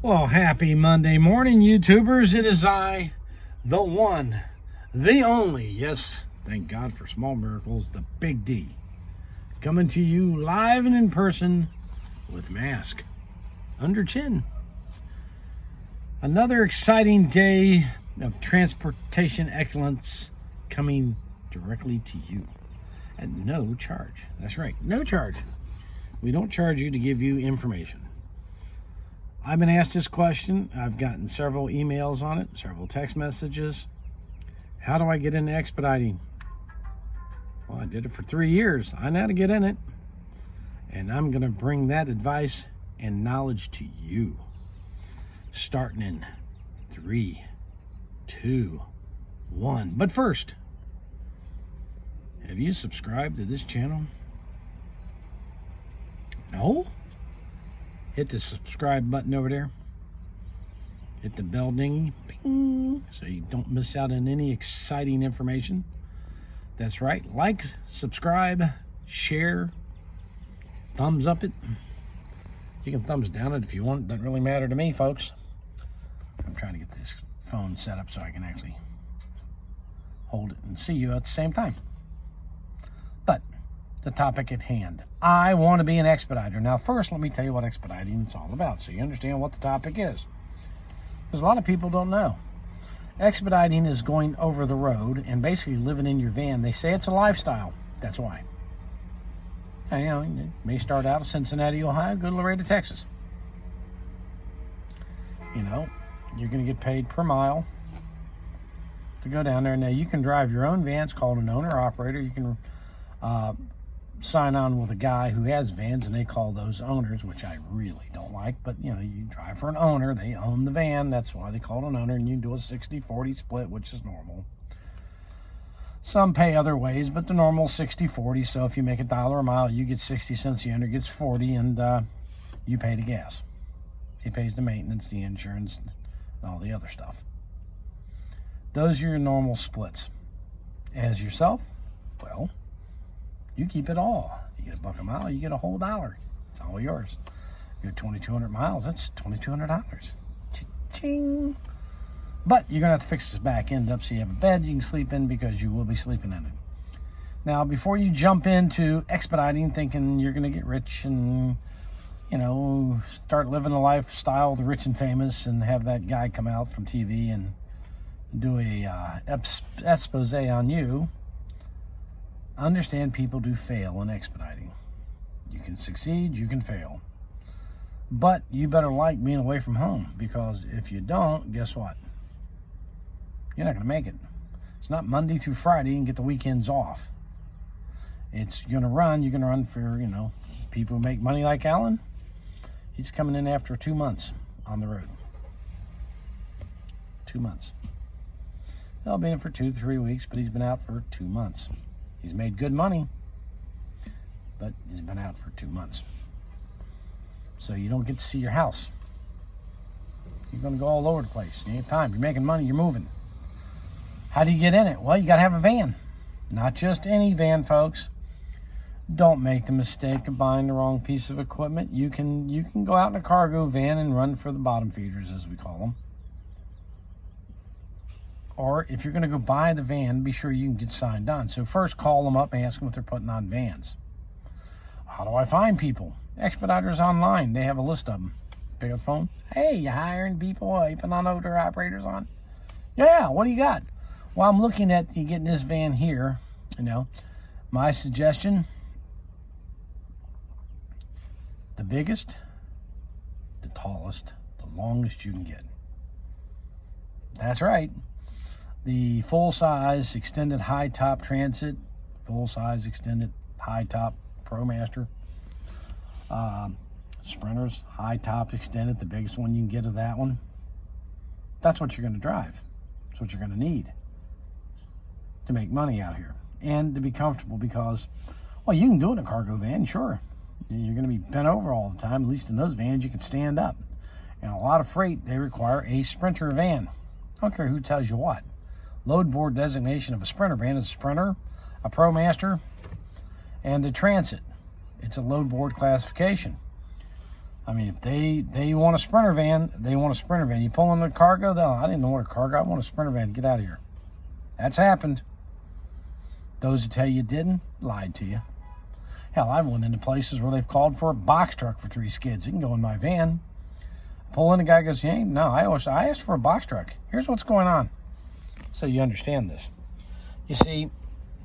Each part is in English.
Well, happy Monday morning, YouTubers. It is I, the one, the only, yes, thank God for small miracles, the Big D, coming to you live and in person with mask under chin. Another exciting day of transportation excellence coming directly to you at no charge. That's right, no charge. We don't charge you to give you information. I've been asked this question. I've gotten several emails on it, several text messages. How do I get into expediting? Well, I did it for 3 years. I know how to get in it. And I'm going to bring that advice and knowledge to you. Starting in 3, 2, 1. But first, have you subscribed to this channel? No? Hit the subscribe button over there. Hit the bell ding, ping, so you don't miss out on any exciting information. That's right. Like, subscribe, share, thumbs up it. You can thumbs down it if you want. It doesn't really matter to me, folks. I'm trying to get this phone set up so I can actually hold it and see you at the same time. But the topic at hand. I want to be an expediter. Now, first, let me tell you what expediting is all about so you understand what the topic is. Because a lot of people don't know. Expediting is going over the road and basically living in your van. They say it's a lifestyle. That's why. And, you know, you may start out of Cincinnati, Ohio, go to Laredo, Texas. You know, you're going to get paid per mile to go down there. Now, you can drive your own van. It's called an owner-operator. You can sign on with a guy who has vans, and they call those owners, which I really don't like. But, you know, you drive for an owner. They own the van. That's why they call it an owner. And you can do a 60-40 split, which is normal. Some pay other ways, but the normal 60-40. So if you make $1 a mile, you get 60 cents. The owner gets 40, and you pay the gas. He pays the maintenance, the insurance, and all the other stuff. Those are your normal splits. As yourself, well, you keep it all. You get $1 a mile, you get a whole $1. It's all yours. You go 2,200 miles, that's $2,200. Cha-ching. But you're going to have to fix this back end up so you have a bed you can sleep in, because you will be sleeping in it. Now, before you jump into expediting, thinking you're going to get rich and, you know, start living a lifestyle of the rich and famous and have that guy come out from TV and do a expose on you, understand people do fail in expediting. You can succeed, you can fail. But you better like being away from home, because if you don't, guess what? You're not going to make it. It's not Monday through Friday and get the weekends off. It's you're going to run for, you know, people who make money like Alan. He's coming in after 2 months on the road. 2 months. He'll be in for 2-3 weeks, but he's been out for 2 months. He's made good money, but he's been out for 2 months. So you don't get to see your house. You're going to go all over the place. You ain't time. You're making money. You're moving. How do you get in it? Well, you got to have a van. Not just any van, folks. Don't make the mistake of buying the wrong piece of equipment. You can go out in a cargo van and run for the bottom feeders, as we call them. Or if you're going to go buy the van, be sure you can get signed on. So first, call them up and ask them if they're putting on vans. How do I find people? Expeditors online. They have a list of them. Pick up the phone. Hey, you hiring people? Are you putting on owner operators on? Yeah, what do you got? Well, I'm looking at you getting this van here. You know, my suggestion, the biggest, the tallest, the longest you can get. That's right. The full-size extended high-top Transit, full-size extended high-top ProMaster, Sprinters, high-top extended, the biggest one you can get of that one. That's what you're going to drive. That's what you're going to need to make money out here and to be comfortable, because, well, you can do it in a cargo van, sure. You're going to be bent over all the time. At least in those vans, you can stand up. And a lot of freight, they require a Sprinter van. I don't care who tells you what. Load board designation of a Sprinter van is a Sprinter, a ProMaster, and a Transit. It's a load board classification. I mean, if they want a Sprinter van, they want a Sprinter van. You pull in the cargo, I didn't know what a cargo. I want a Sprinter van. Get out of here. That's happened. Those who tell you didn't, lied to you. Hell, I've went into places where they've called for a box truck for 3 skids. You can go in my van. Pull in, the guy goes, hey, no, I asked for a box truck. Here's what's going on. So you understand this. You see,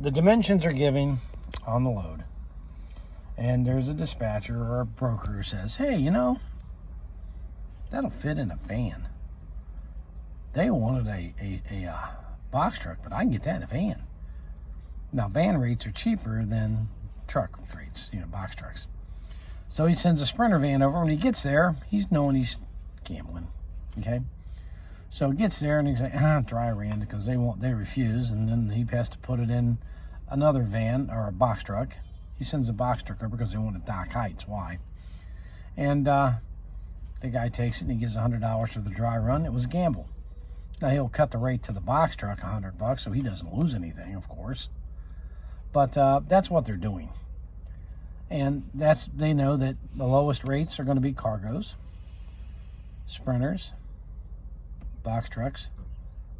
the dimensions are given on the load. And there's a dispatcher or a broker who says, hey, you know, that'll fit in a van. They wanted a box truck, but I can get that in a van. Now, van rates are cheaper than truck rates, box trucks. So he sends a Sprinter van over. When he gets there, he's knowing he's gambling, okay? So he gets there and he's like, dry ran, because they refuse, and then he has to put it in another van or a box truck. He sends a box truck over because they want to dock heights. Why? And the guy takes it and he gives $100 for the dry run. It was a gamble. Now he'll cut the rate to the box truck $100, so he doesn't lose anything, of course. But that's what they're doing. And they know that the lowest rates are going to be cargos, Sprinters, box trucks,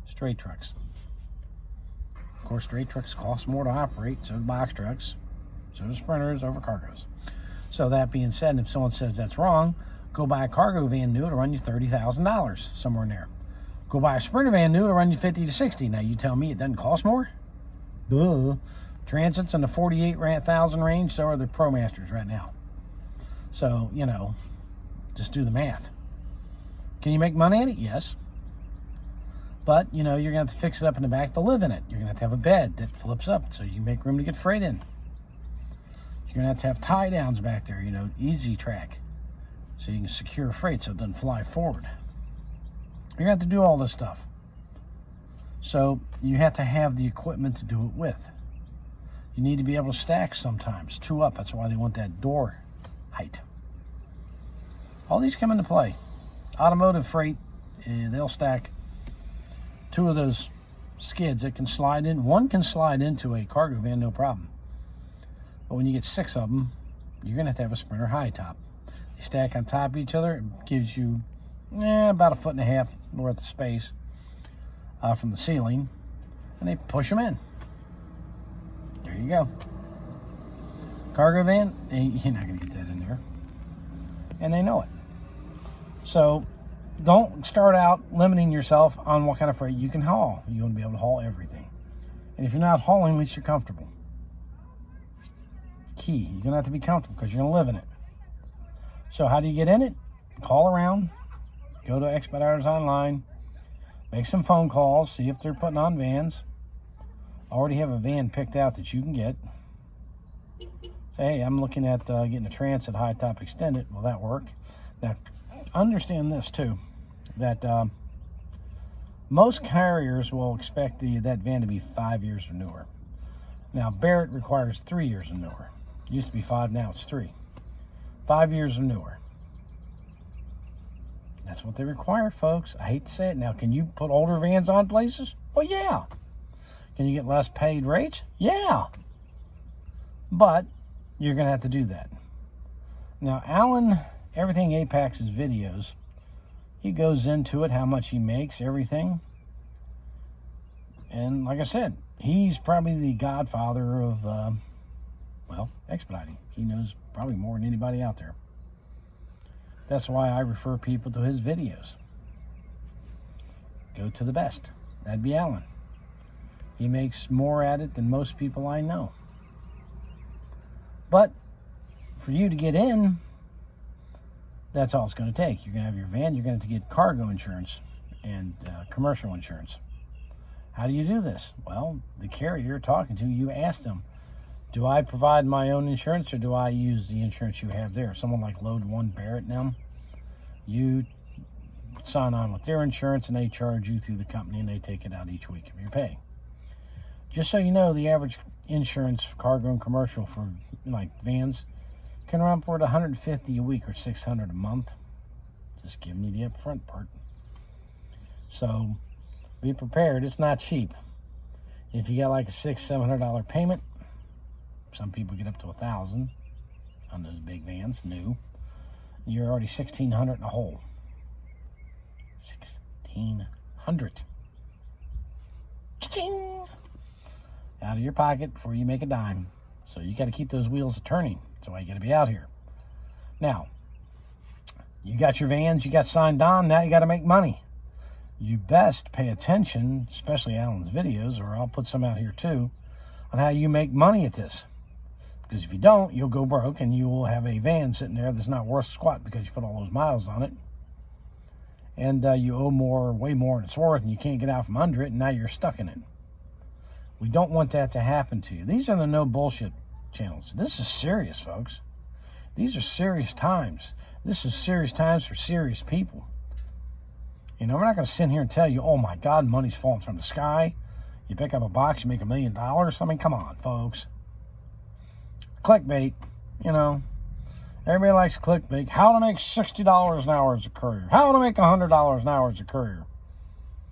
straight trucks. Of course, straight trucks cost more to operate, so do box trucks, so do Sprinters over cargos. So that being said, if someone says that's wrong, go buy a cargo van new, it'll run you $30,000, somewhere in there. Go buy a Sprinter van new, it'll run you $50,000 to $60,000. Now you tell me it doesn't cost more? Duh. Transit's in the $48,000 range, so are the ProMasters right now. So, just do the math. Can you make money at it? Yes. But, you're going to have to fix it up in the back to live in it. You're going to have a bed that flips up so you can make room to get freight in. You're going to have tie downs back there, easy track, so you can secure freight so it doesn't fly forward. You're going to have to do all this stuff. So you have to have the equipment to do it with. You need to be able to stack sometimes, 2 up. That's why they want that door height. All these come into play. Automotive freight, they'll stack 2 of those skids that can slide in. 1 can slide into a cargo van, no problem. But when you get 6 of them, you're going to have a Sprinter high top. They stack on top of each other. It gives you about 1.5 feet worth of space from the ceiling. And they push them in. There you go. Cargo van, you're not going to get that in there. And they know it. So don't start out limiting yourself on what kind of freight you can haul. You want to be able to haul everything. And if you're not hauling, at least you're comfortable. Key, you're going to have to be comfortable because you're going to live in it. So how do you get in it? Call around. Go to Expeditors online. Make some phone calls. See if they're putting on vans. Already have a van picked out that you can get. Say, hey, I'm looking at getting a Transit high top extended. Will that work? Now, understand this too, that most carriers will expect that van to be 5 years or newer. Now, Barrett requires 3 years or newer. It used to be 5, now it's 3. 5 years or newer. That's what they require, folks. I hate to say it. Now, can you put older vans on places? Well, yeah. Can you get less paid rates? Yeah. But you're going to have to do that. Now, Alan, Everything Apex's videos, he goes into it, how much he makes, everything. And like I said, he's probably the godfather of, expediting. He knows probably more than anybody out there. That's why I refer people to his videos. Go to the best. That'd be Alan. He makes more at it than most people I know. But for you to get in, that's all it's going to take. You're going to have your van. You're going to have to get cargo insurance and commercial insurance. How do you do this? Well, the carrier you're talking to, you ask them, do I provide my own insurance or do I use the insurance you have there? Someone like Load 1 Barrett now, you sign on with their insurance and they charge you through the company and they take it out each week of your pay. Just so you know, the average insurance for cargo and commercial for like vans can run upward $150 a week or $600 a month. Just giving you the upfront part. So be prepared. It's not cheap. If you got like a $600-700 payment, some people get up to $1,000 on those big vans, new. you're already $1,600 in a hole. $1,600. Cha-ching! Out of your pocket before you make a dime. So you got to keep those wheels turning. That's why you got to be out here. Now, you got your vans, you got signed on, now you got to make money. You best pay attention, especially Alan's videos, or I'll put some out here too, on how you make money at this. Because if you don't, you'll go broke and you will have a van sitting there that's not worth squat because you put all those miles on it. And you owe more, way more than it's worth, and you can't get out from under it, and now you're stuck in it. We don't want that to happen to you. These are the no bullshit channels. This is serious, folks. These are serious times. This is serious times for serious people. You know, we're not going to sit here and tell you, oh my God, money's falling from the sky. You pick up a box, you make $1 million. I mean, come on, folks. Clickbait, you know. Everybody likes clickbait. How to make $60 an hour as a courier. How to make $100 an hour as a courier.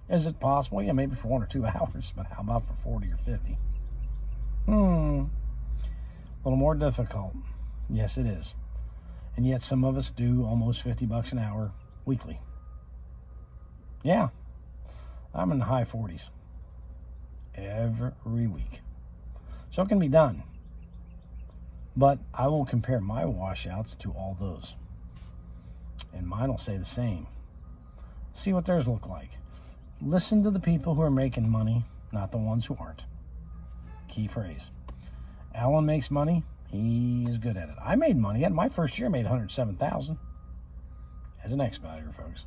Is it possible? Yeah, maybe for 1 or 2 hours, but how about for 40 or 50? A little more difficult. Yes, it is. And yet some of us do almost $50 an hour weekly. Yeah, I'm in the high 40s every week. So it can be done. But I will compare my washouts to all those. And mine will say the same. See what theirs look like. Listen to the people who are making money, not the ones who aren't. Key phrase. Alan makes money. He is good at it. I made money. My first year I made $107,000 as an expediter, folks.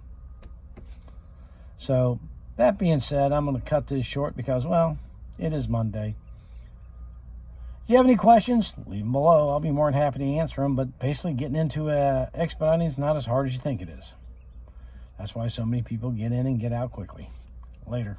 So, that being said, I'm going to cut this short because, well, it is Monday. If you have any questions, leave them below. I'll be more than happy to answer them. But basically, getting into expediting is not as hard as you think it is. That's why so many people get in and get out quickly. Later.